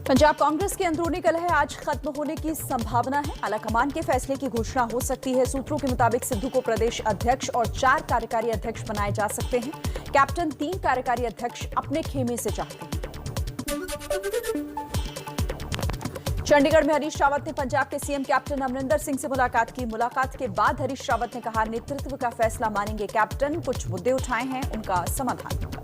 पंजाब कांग्रेस की अंदरूनी कलह आज खत्म होने की संभावना है। आलाकमान के फैसले की घोषणा हो सकती है। सूत्रों के मुताबिक सिद्धू को प्रदेश अध्यक्ष और 4 कार्यकारी अध्यक्ष बनाए जा सकते हैं। कैप्टन 3 कार्यकारी अध्यक्ष अपने खेमे से चाहते हैं। चंडीगढ़ में हरीश रावत ने पंजाब के सीएम कैप्टन अमरिंदर सिंह से मुलाकात की। मुलाकात के बाद हरीश रावत ने कहा, नेतृत्व का फैसला मानेंगे कैप्टन। कुछ मुद्दे उठाए हैं, उनका समाधान होगा।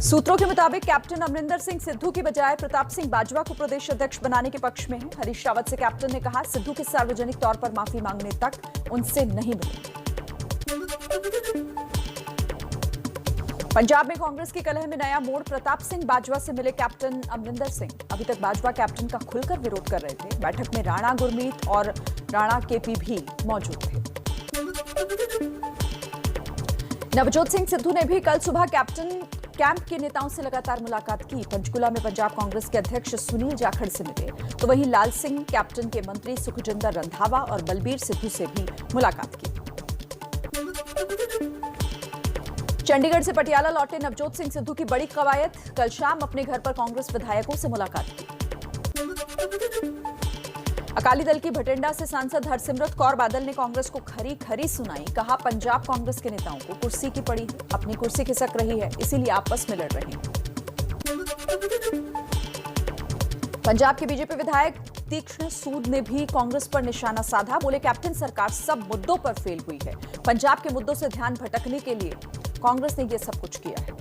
सूत्रों के मुताबिक कैप्टन अमरिंदर सिंह सिद्धू की बजाय प्रताप सिंह बाजवा को प्रदेश अध्यक्ष बनाने के पक्ष में है। हरीश रावत से कैप्टन ने कहा, सिद्धू के सार्वजनिक तौर पर माफी मांगने तक उनसे नहीं मिलेंगे। पंजाब में कांग्रेस की कलह में नया मोड़। प्रताप सिंह बाजवा से मिले कैप्टन अमरिंदर सिंह। अभी तक बाजवा कैप्टन का खुलकर विरोध कर रहे थे। बैठक में राणा गुरमीत और राणा केपी भी मौजूद थे। नवजोत सिंह सिद्धू ने भी कल सुबह कैंप के नेताओं से लगातार मुलाकात की। पंचकुला में पंजाब कांग्रेस के अध्यक्ष सुनील जाखड़ से मिले, तो वहीं लाल सिंह कैप्टन के मंत्री सुखजिंदर रंधावा और बलबीर सिद्धू से भी मुलाकात की। चंडीगढ़ से पटियाला लौटे नवजोत सिंह सिद्धू की बड़ी कवायद। कल शाम अपने घर पर कांग्रेस विधायकों से मुलाकात की। अकाली दल की भटिंडा से सांसद हरसिमरत कौर बादल ने कांग्रेस को खरी खरी सुनाई। कहा, पंजाब कांग्रेस के नेताओं को कुर्सी की पड़ी है, अपनी कुर्सी खिसक रही है, इसीलिए आपस में लड़ रहे हैं। पंजाब के बीजेपी विधायक तीक्ष्ण सूद ने भी कांग्रेस पर निशाना साधा। बोले, कैप्टन सरकार सब मुद्दों पर फेल हुई है। पंजाब के मुद्दों से ध्यान भटकने के लिए कांग्रेस ने यह सब कुछ किया है।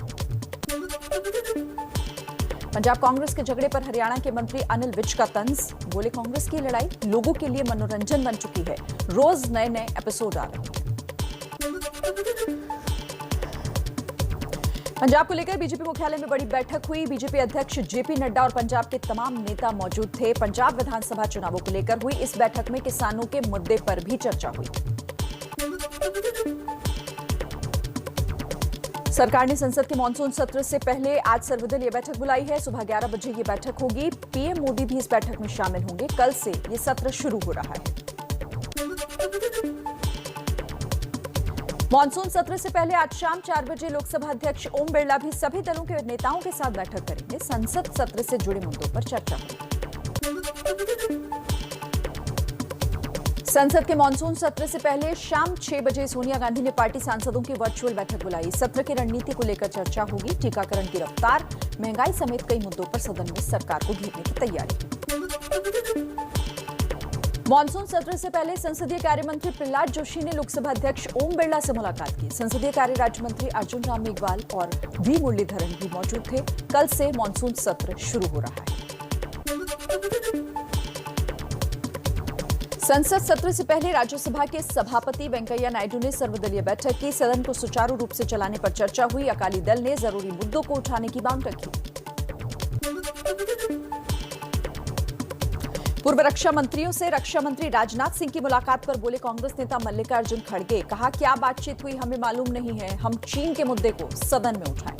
पंजाब कांग्रेस के झगड़े पर हरियाणा के मंत्री अनिल विज का तंज। बोले, कांग्रेस की लड़ाई लोगों के लिए मनोरंजन बन चुकी है। रोज नए नए एपिसोड आ रहे हैं। पंजाब को लेकर बीजेपी मुख्यालय में बड़ी बैठक हुई। बीजेपी अध्यक्ष जेपी नड्डा और पंजाब के तमाम नेता मौजूद थे। पंजाब विधानसभा चुनावों को लेकर हुई इस बैठक में किसानों के मुद्दे पर भी चर्चा हुई। सरकार ने संसद के मानसून सत्र से पहले आज सर्वदलीय बैठक बुलाई है। सुबह 11 बजे ये बैठक होगी। पीएम मोदी भी इस बैठक में शामिल होंगे। कल से ये सत्र शुरू हो रहा है। मानसून सत्र से पहले आज शाम 4 बजे लोकसभा अध्यक्ष ओम बिरला भी सभी दलों के नेताओं के साथ बैठक करेंगे। संसद सत्र से जुड़े मुद्दों पर चर्चा होगी। संसद के मानसून सत्र से पहले शाम 6 बजे सोनिया गांधी ने पार्टी सांसदों की वर्चुअल बैठक बुलाई। सत्र की रणनीति को लेकर चर्चा होगी। टीकाकरण की रफ्तार, महंगाई समेत कई मुद्दों पर सदन में सरकार को घेरने की तैयारी। मानसून सत्र से पहले संसदीय कार्य मंत्री प्रहलाद जोशी ने लोकसभा अध्यक्ष ओम बिरला से मुलाकात की। संसदीय कार्य राज्य मंत्री अर्जुन राम मेघवाल और वी मुरलीधरन भी मौजूद थे। कल से मानसून सत्र शुरू हो रहा है। संसद सत्र से पहले राज्यसभा के सभापति वेंकैया नायडू ने सर्वदलीय बैठक की। सदन को सुचारू रूप से चलाने पर चर्चा हुई। अकाली दल ने जरूरी मुद्दों को उठाने की मांग रखी। पूर्व रक्षा मंत्रियों से रक्षा मंत्री राजनाथ सिंह की मुलाकात पर बोले कांग्रेस नेता मल्लिकार्जुन खड़गे। कहा, क्या बातचीत हुई हमें मालूम नहीं है। हम चीन के मुद्दे को सदन में उठाएं।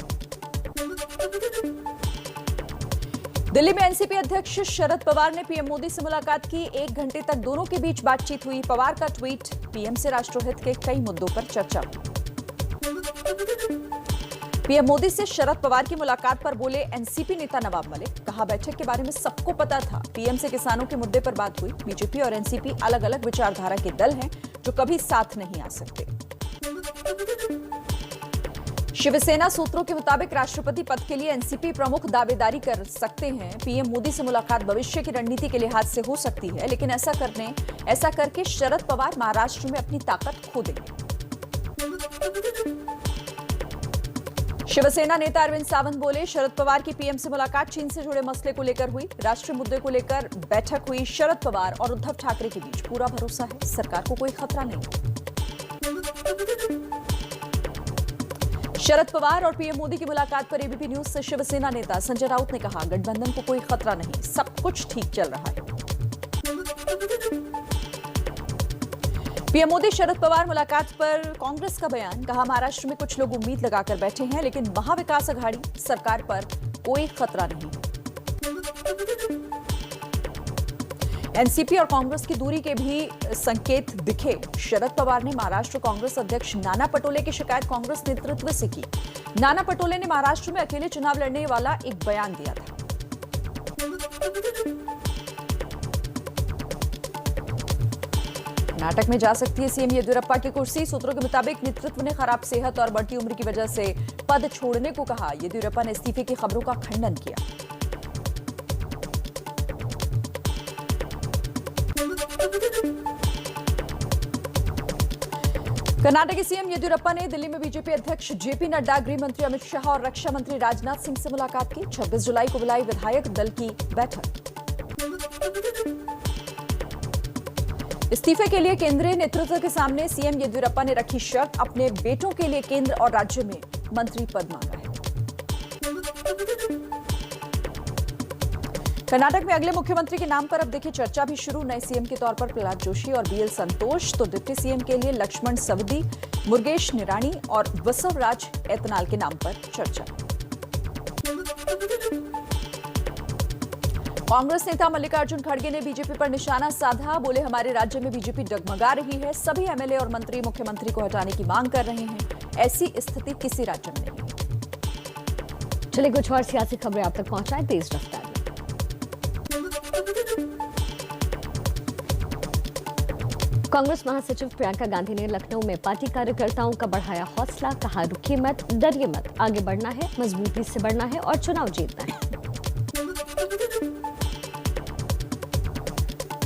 दिल्ली में एनसीपी अध्यक्ष शरद पवार ने पीएम मोदी से मुलाकात की। 1 घंटे तक दोनों के बीच बातचीत हुई। पवार का ट्वीट, पीएम से राष्ट्रहित के कई मुद्दों पर चर्चा हुई। पीएम मोदी से शरद पवार की मुलाकात पर बोले एनसीपी नेता नवाब मलिक। कहा, बैठक के बारे में सबको पता था। पीएम से किसानों के मुद्दे पर बात हुई। बीजेपी और एनसीपी अलग अलग विचारधारा के दल हैं जो कभी साथ नहीं आ सकते। शिवसेना सूत्रों के मुताबिक राष्ट्रपति पद के लिए एनसीपी प्रमुख दावेदारी कर सकते हैं। पीएम मोदी से मुलाकात भविष्य की रणनीति के लिहाज से हो सकती है, लेकिन ऐसा करके शरद पवार महाराष्ट्र में अपनी ताकत खो देंगे। शिवसेना नेता अरविंद सावंत बोले, शरद पवार की पीएम से मुलाकात चीन से जुड़े मसले को लेकर हुई। राष्ट्रीय मुद्दे को लेकर बैठक हुई। शरद पवार और उद्धव ठाकरे के बीच पूरा भरोसा है। सरकार को कोई खतरा नहीं। शरद पवार और पीएम मोदी की मुलाकात पर एबीपी न्यूज से शिवसेना नेता संजय राउत ने कहा, गठबंधन को कोई खतरा नहीं, सब कुछ ठीक चल रहा है। पीएम मोदी शरद पवार मुलाकात पर कांग्रेस का बयान। कहा, महाराष्ट्र में कुछ लोग उम्मीद लगाकर बैठे हैं, लेकिन महाविकास अघाड़ी सरकार पर कोई खतरा नहीं। एनसीपी और कांग्रेस की दूरी के भी संकेत दिखे। शरद पवार ने महाराष्ट्र कांग्रेस अध्यक्ष नाना पटोले की शिकायत कांग्रेस नेतृत्व से की। नाना पटोले ने महाराष्ट्र में अकेले चुनाव लड़ने वाला एक बयान दिया था। कर्नाटक में जा सकती है सीएम येदियुरप्पा की कुर्सी। सूत्रों के मुताबिक नेतृत्व ने खराब सेहत और बढ़ती उम्र की वजह से पद छोड़ने को कहा। येदियुरप्पा ने इस्तीफे की खबरों का खंडन किया। कर्नाटक के सीएम येदियुरप्पा ने दिल्ली में बीजेपी अध्यक्ष जेपी नड्डा, गृह मंत्री अमित शाह और रक्षा मंत्री राजनाथ सिंह से मुलाकात की। 26 जुलाई को बुलाई विधायक दल की बैठक। इस्तीफे के लिए केंद्रीय नेतृत्व के सामने सीएम येदियुरप्पा ने रखी शर्त। अपने बेटों के लिए केंद्र और राज्य में मंत्री पद मांगा है। कर्नाटक में अगले मुख्यमंत्री के नाम पर अब देखिए चर्चा भी शुरू। नए सीएम के तौर पर प्रहलाद जोशी और बीएल संतोष, तो डिप्टी सीएम के लिए लक्ष्मण सवदी, मुरुगेश निराणी और बसवराज एतनाल के नाम पर चर्चा। कांग्रेस नेता मल्लिकार्जुन खड़गे ने बीजेपी पर निशाना साधा। बोले, हमारे राज्य में बीजेपी डगमगा रही है। सभी एमएलए और मंत्री मुख्यमंत्री को हटाने की मांग कर रहे हैं। ऐसी स्थिति किसी राज्य में नहीं है। चलिए कुछ और सियासी खबरें आप तक पहुंचाएं तेज रफ्तार में। कांग्रेस महासचिव प्रियंका गांधी ने लखनऊ में पार्टी कार्यकर्ताओं का बढ़ाया हौसला। कहा, रुकिए मत, डरिए मत, आगे बढ़ना है, मजबूती से बढ़ना है और चुनाव जीतना है।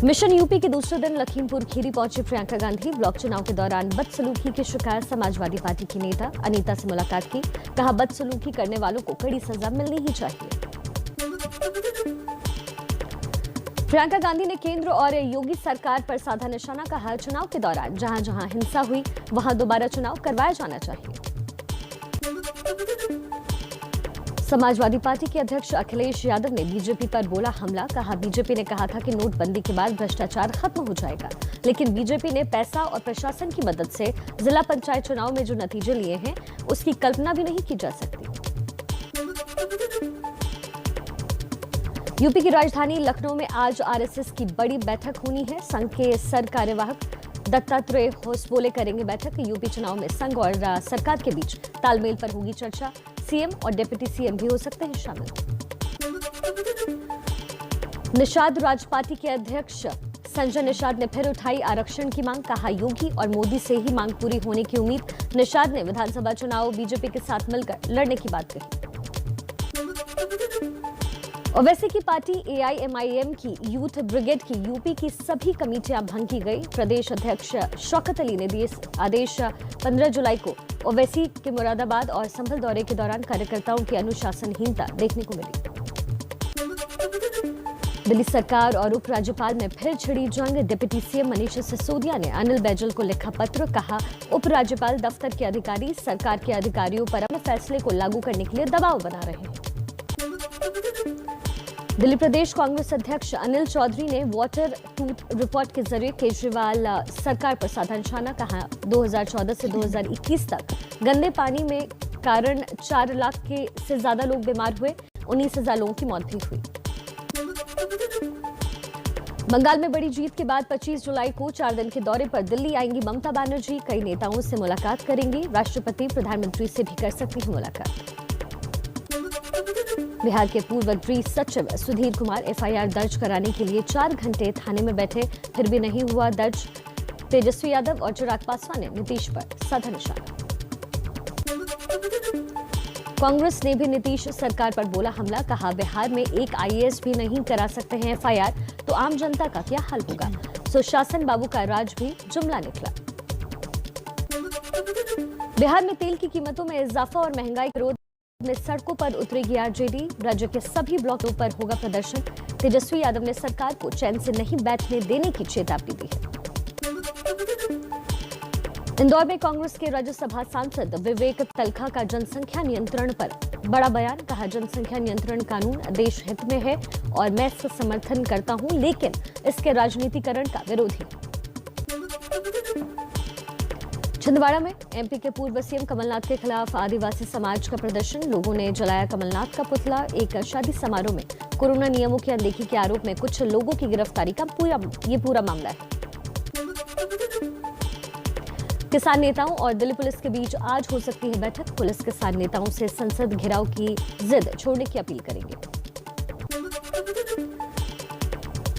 मिशन यूपी के दूसरे दिन लखीमपुर खीरी पहुंची प्रियंका गांधी। ब्लॉक चुनाव के दौरान बदसलूकी की शिकायत समाजवादी पार्टी की नेता अनीता से मुलाकात की। कहा, बदसलूकी करने वालों को कड़ी सजा मिलनी ही चाहिए। प्रियंका गांधी ने केंद्र और योगी सरकार पर साधा निशाना। कहा, चुनाव के दौरान जहां जहां हिंसा हुई वहां दोबारा चुनाव करवाया जाना चाहिए। समाजवादी पार्टी के अध्यक्ष अखिलेश यादव ने बीजेपी पर बोला हमला। कहा, बीजेपी ने कहा था कि नोटबंदी के बाद भ्रष्टाचार खत्म हो जाएगा, लेकिन बीजेपी ने पैसा और प्रशासन की मदद से जिला पंचायत चुनाव में जो नतीजे लिए हैं उसकी कल्पना भी नहीं की जा सकती। यूपी की राजधानी लखनऊ में आज आरएसएस की बड़ी बैठक होनी है। संघ के सर कार्यवाहक दत्तात्रेय होसबोले करेंगे बैठक। यूपी चुनाव में संघ और सरकार के बीच तालमेल पर होगी चर्चा। सीएम और डिप्टी सीएम भी हो सकते हैं शामिल। निषाद राज पार्टी के अध्यक्ष संजय निषाद ने फिर उठाई आरक्षण की मांग। कहा, योगी और मोदी से ही मांग पूरी होने की उम्मीद। निषाद ने विधानसभा चुनाव बीजेपी के साथ मिलकर लड़ने की बात कही। ओवैसी की पार्टी एआईएमआईएम की यूथ ब्रिगेड की यूपी की सभी कमेटियां भंग की गई। प्रदेश अध्यक्ष शौकत अली ने दिए आदेश। 15 जुलाई को ओवैसी के मुरादाबाद और संभल दौरे के दौरान कार्यकर्ताओं की अनुशासनहीनता देखने को मिली। दिल्ली सरकार और उपराज्यपाल में फिर छिड़ी जंग। डिप्टी सीएम मनीष सिसोदिया ने अनिल बैजल को लिखा पत्र। कहा, उपराज्यपाल दफ्तर के अधिकारी सरकार के अधिकारियों पर अपने फैसले को लागू करने के लिए दबाव बना रहे हैं। दिल्ली प्रदेश कांग्रेस अध्यक्ष अनिल चौधरी ने वाटर टूथ रिपोर्ट के जरिए केजरीवाल सरकार पर साधा निशाना। कहा, 2014 से 2021 तक गंदे पानी में कारण 4 लाख से ज्यादा लोग बीमार हुए। 19,000 लोगों की मौत भी हुई। बंगाल में बड़ी जीत के बाद 25 जुलाई को 4 दिन के दौरे पर दिल्ली आएंगी ममता बनर्जी। कई नेताओं से मुलाकात करेंगी। राष्ट्रपति प्रधानमंत्री से भी कर सकती है मुलाकात। बिहार के पूर्व गृह सचिव सुधीर कुमार एफआईआर दर्ज कराने के लिए 4 घंटे थाने में बैठे, फिर भी नहीं हुआ दर्ज। तेजस्वी यादव और चिराग पासवान ने नीतीश पर साधा निशाना। कांग्रेस ने भी नीतीश सरकार पर बोला हमला। कहा, बिहार में एक आईएएस भी नहीं करा सकते हैं एफआईआर, तो आम जनता का क्या हाल होगा। सुशासन बाबू का राज भी जुमला निकला। बिहार में तेल की कीमतों में इजाफा और महंगाई के विरोध में सड़कों पर उतरेगी आरजेडी। राज्य के सभी ब्लॉकों पर होगा प्रदर्शन। तेजस्वी यादव ने सरकार को चैन से नहीं बैठने देने की चेतावनी दी है। इंदौर में कांग्रेस के राज्यसभा सांसद विवेक तलखा का जनसंख्या नियंत्रण पर बड़ा बयान। कहा, जनसंख्या नियंत्रण कानून देश हित में है और मैं इसका समर्थन करता हूं, लेकिन इसके राजनीतिकरण का विरोधी। छिंदवाड़ा में एमपी के पूर्व सीएम कमलनाथ के खिलाफ आदिवासी समाज का प्रदर्शन। लोगों ने जलाया कमलनाथ का पुतला। एक शादी समारोह में कोरोना नियमों की अनदेखी के आरोप में कुछ लोगों की गिरफ्तारी का पूरा मामला है। किसान नेताओं और दिल्ली पुलिस के बीच आज हो सकती है बैठक। पुलिस किसान नेताओं से संसद घेराव की जिद छोड़ने की अपील करेंगे।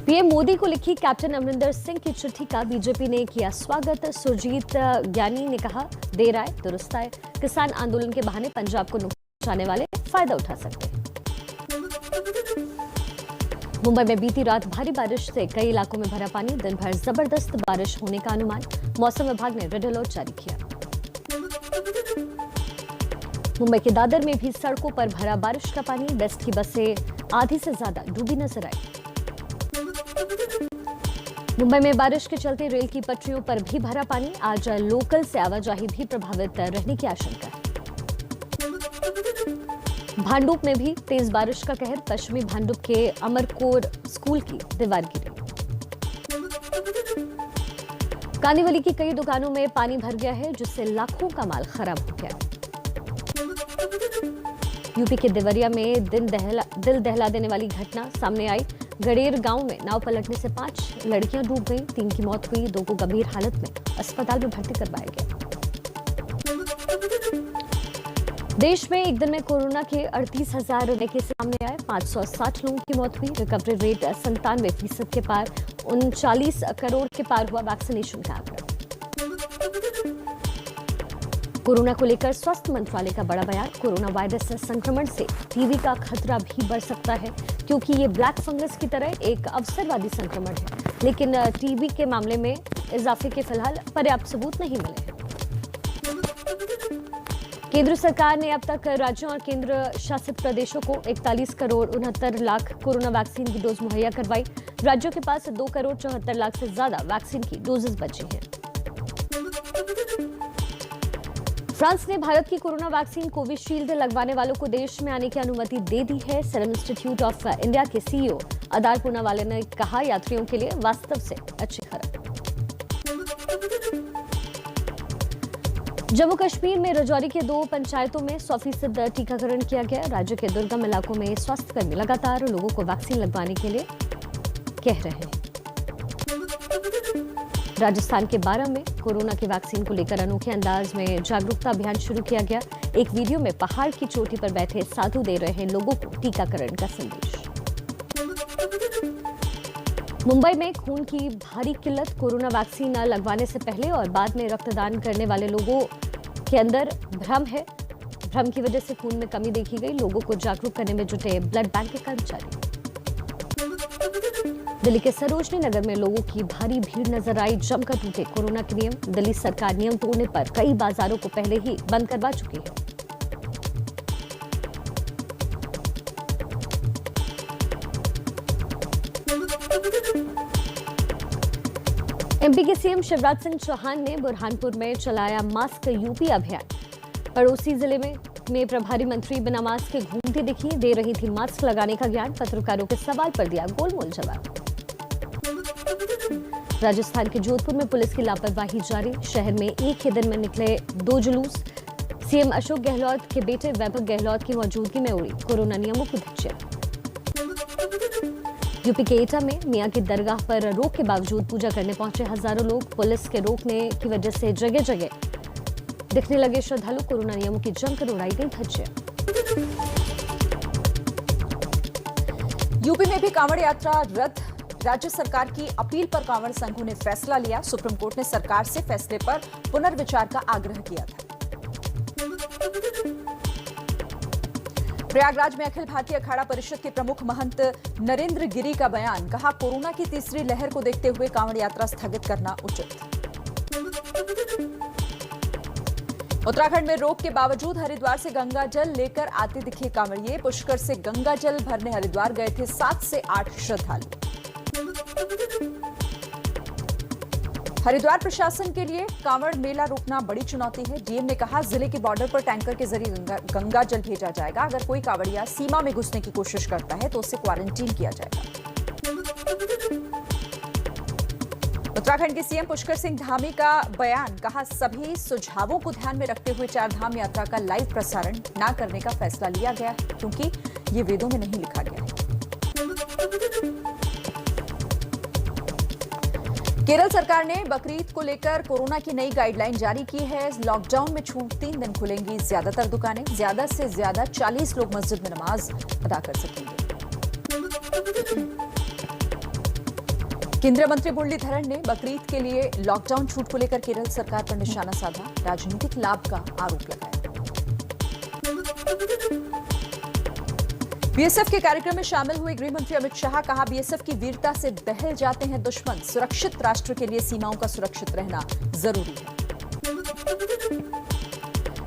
पीएम मोदी को लिखी कैप्टन अमरिंदर सिंह की चिट्ठी का बीजेपी ने किया स्वागत। सुरजीत ज्ञानी ने कहा, देर आए दुरुस्त आए। किसान आंदोलन के बहाने पंजाब को नुकसान पहुंचाने वाले फायदा उठा सकते हैं। मुंबई में बीती रात भारी बारिश से कई इलाकों में भरा पानी। दिन भर जबरदस्त बारिश होने का अनुमान। मौसम विभाग ने रेड अलर्ट जारी किया। मुंबई के दादर में भी सड़कों पर भरा बारिश का पानी। बेस्ट की बसें आधी से ज्यादा डूबी नजर आई। मुंबई में बारिश के चलते रेल की पटरियों पर भी भरा पानी। आज लोकल से आवाजाही भी प्रभावित रहने की आशंका है। भांडुप में भी तेज बारिश का कहर। पश्चिमी भांडुप के अमरकोर स्कूल की दीवार गिरी। कांदिवली की कई दुकानों में पानी भर गया है, जिससे लाखों का माल खराब हो गया। यूपी के देवरिया में दिल दहला देने वाली घटना सामने आई। गड़ेर गांव में नाव पलटने से 5 लड़कियां डूब गईं। 3 की मौत हुई। 2 को गंभीर हालत में अस्पताल में भर्ती करवाया गया। देश में एक दिन में कोरोना के 38,000 नए केस सामने आए। 560 लोगों की मौत हुई। रिकवरी रेट 97% के पार। 39 करोड़ के पार हुआ वैक्सीनेशन का आंकड़ा। कोरोना को लेकर स्वास्थ्य मंत्रालय का बड़ा बयान। कोरोना वायरस संक्रमण से टीबी का खतरा भी बढ़ सकता है, क्योंकि ये ब्लैक फंगस की तरह एक अवसरवादी संक्रमण है। लेकिन टीबी के मामले में इजाफे के फिलहाल पर्याप्त सबूत नहीं मिले हैं। केंद्र सरकार ने अब तक राज्यों और केंद्र शासित प्रदेशों को 41 करोड़ 69 लाख कोरोना वैक्सीन की डोज मुहैया करवाई। राज्यों के पास 2 करोड़ 74 लाख से ज्यादा वैक्सीन की डोजेस बची हैं। फ्रांस ने भारत की कोरोना वैक्सीन कोविशील्ड लगवाने वालों को देश में आने की अनुमति दे दी है। सीरम इंस्टीट्यूट ऑफ इंडिया के सीईओ अदार पूनावाला ने कहा, यात्रियों के लिए वास्तव से अच्छी खबर। जम्मू कश्मीर में राजौरी के 2 पंचायतों में 100% टीकाकरण किया गया। राज्य के दुर्गम इलाकों में स्वास्थ्यकर्मी लगातार लोगों को वैक्सीन लगवाने के लिए कह रहे हैं। राजस्थान के 12 में कोरोना की वैक्सीन को लेकर अनोखे अंदाज में जागरूकता अभियान शुरू किया गया। एक वीडियो में पहाड़ की चोटी पर बैठे साधु दे रहे हैं लोगों को टीकाकरण का संदेश। मुंबई में खून की भारी किल्लत। कोरोना वैक्सीन लगवाने से पहले और बाद में रक्तदान करने वाले लोगों के अंदर भ्रम है। भ्रम की वजह से खून में कमी देखी गई। लोगों को जागरूक करने में जुटे ब्लड बैंक के कर्मचारी। दिल्ली के सरोजनी नगर में लोगों की भारी भीड़ नजर आई। जमकर टूटे कोरोना के नियम। दिल्ली सरकार नियम तोड़ने पर कई बाजारों को पहले ही बंद करवा चुकी है। एमपी के सीएम शिवराज सिंह चौहान ने बुरहानपुर में चलाया मास्क यूपी अभियान। पड़ोसी जिले में प्रभारी मंत्री बिना मास्क के घूमती दिखी। दे रही थी मास्क लगाने का ज्ञान। पत्रकारों के सवाल पर दिया गोलमोल जवाब। राजस्थान के जोधपुर में पुलिस की लापरवाही जारी। शहर में एक ही दिन में निकले 2 जुलूस। सीएम अशोक गहलोत के बेटे वैभव गहलोत की मौजूदगी में उड़ी कोरोना नियमों की धज्जियां। यूपी के एटा में मियां की दरगाह पर रोक के बावजूद पूजा करने पहुंचे हजारों लोग। पुलिस के रोकने की वजह से जगह जगह दिखने लगे श्रद्धालु। कोरोना नियमों की जमकर उड़ाई गई धज्जियां। यूपी में भी कांवड़ यात्रा रद्द। राज्य सरकार की अपील पर कांवड़ संघों ने फैसला लिया। सुप्रीम कोर्ट ने सरकार से फैसले पर पुनर्विचार का आग्रह किया था। प्रयागराज में अखिल भारतीय अखाड़ा परिषद के प्रमुख महंत नरेंद्र गिरी का बयान। कहा, कोरोना की तीसरी लहर को देखते हुए कांवड़ यात्रा स्थगित करना उचित। उत्तराखंड में रोक के बावजूद हरिद्वार से गंगा जल लेकर आते दिखे कांवड़िए। पुष्कर से गंगा जल भरने हरिद्वार गए थे 7 से 8 श्रद्धालु। हरिद्वार प्रशासन के लिए कांवड़ मेला रोकना बड़ी चुनौती है। डीएम ने कहा, जिले के बॉर्डर पर टैंकर के जरिए गंगा जल भेजा जाएगा। अगर कोई कांवड़िया सीमा में घुसने की कोशिश करता है तो उसे क्वारंटीन किया जाएगा। उत्तराखंड के सीएम पुष्कर सिंह धामी का बयान, कहा सभी सुझावों को ध्यान में रखते हुए चारधाम यात्रा का लाइव प्रसारण न करने का फैसला लिया गया है, क्योंकि ये वेदों में नहीं लिखा गया है। केरल सरकार ने बकरीद को लेकर कोरोना की नई गाइडलाइन जारी की है। लॉकडाउन में छूट 3 दिन खुलेंगी ज्यादातर दुकानें। ज्यादा से ज्यादा 40 लोग मस्जिद में नमाज अदा कर सकेंगे। केंद्रीय मंत्री मुरलीधरन ने बकरीद के लिए लॉकडाउन छूट को लेकर केरल सरकार पर निशाना साधा, राजनीतिक लाभ का आरोप लगाया। बीएसएफ के कार्यक्रम में शामिल हुए गृह मंत्री अमित शाह, कहा बीएसएफ की वीरता से बहल जाते हैं दुश्मन। सुरक्षित राष्ट्र के लिए सीमाओं का सुरक्षित रहना जरूरी है।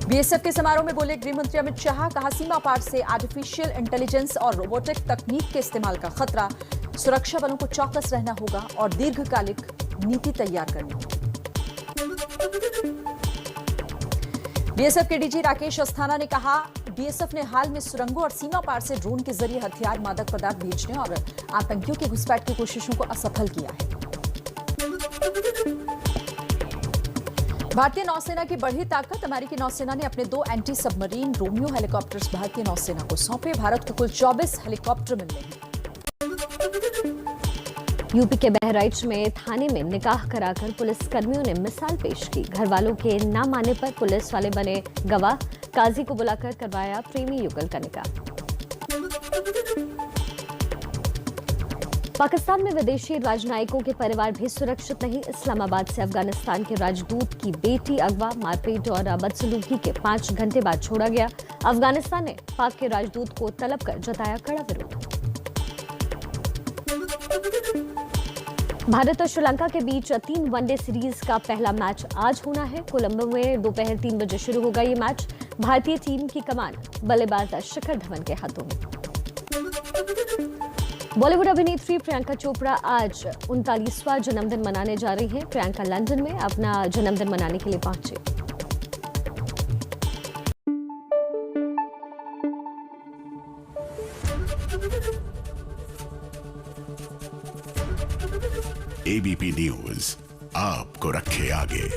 बीएसएफ के समारोह में बोले गृह मंत्री अमित शाह, कहा सीमा पार से आर्टिफिशियल इंटेलिजेंस और रोबोटिक तकनीक के इस्तेमाल का खतरा। सुरक्षा बलों को चौकस रहना होगा और दीर्घकालिक नीति तैयार करनी होगी। बीएसएफ के डीजी राकेश अस्थाना ने कहा, बीएसएफ ने हाल में सुरंगों और सीमा पार से ड्रोन के जरिए हथियार, मादक पदार्थ भेजने और आतंकियों की घुसपैठ की कोशिशों को असफल किया है। भारतीय नौसेना की बढ़ी ताकत, अमेरिकी नौसेना ने अपने 2 एंटी सबमरीन रोमियो हेलीकॉप्टर्स भारतीय नौसेना को सौंपे। भारत को कुल 24 हेलीकॉप्टर मिलने हैं। यूपी के बहराइच में थाने में निकाह कराकर पुलिस कर्मियों ने मिसाल पेश की। घर वालों के ना मानने पर पुलिस वाले बने गवाह, काजी को बुलाकर करवाया प्रेमी युगल का निकाह। पाकिस्तान में विदेशी राजनयिकों के परिवार भी सुरक्षित नहीं। इस्लामाबाद से अफगानिस्तान के राजदूत की बेटी अगवा, मारपीट और बदसलूकी के 5 घंटे बाद छोड़ा गया। अफगानिस्तान ने पाक के राजदूत को तलब कर जताया कड़ा विरोध। भारत और श्रीलंका के बीच 3 वनडे सीरीज का पहला मैच आज होना है। कोलंबो में दोपहर 3 बजे शुरू होगा ये मैच। भारतीय टीम की कमान बल्लेबाज शिखर धवन के हाथों में। बॉलीवुड अभिनेत्री प्रियंका चोपड़ा आज 39वां जन्मदिन मनाने जा रही हैं। प्रियंका लंदन में अपना जन्मदिन मनाने के लिए पहुंची। एबीपी न्यूज आपको रखे आगे।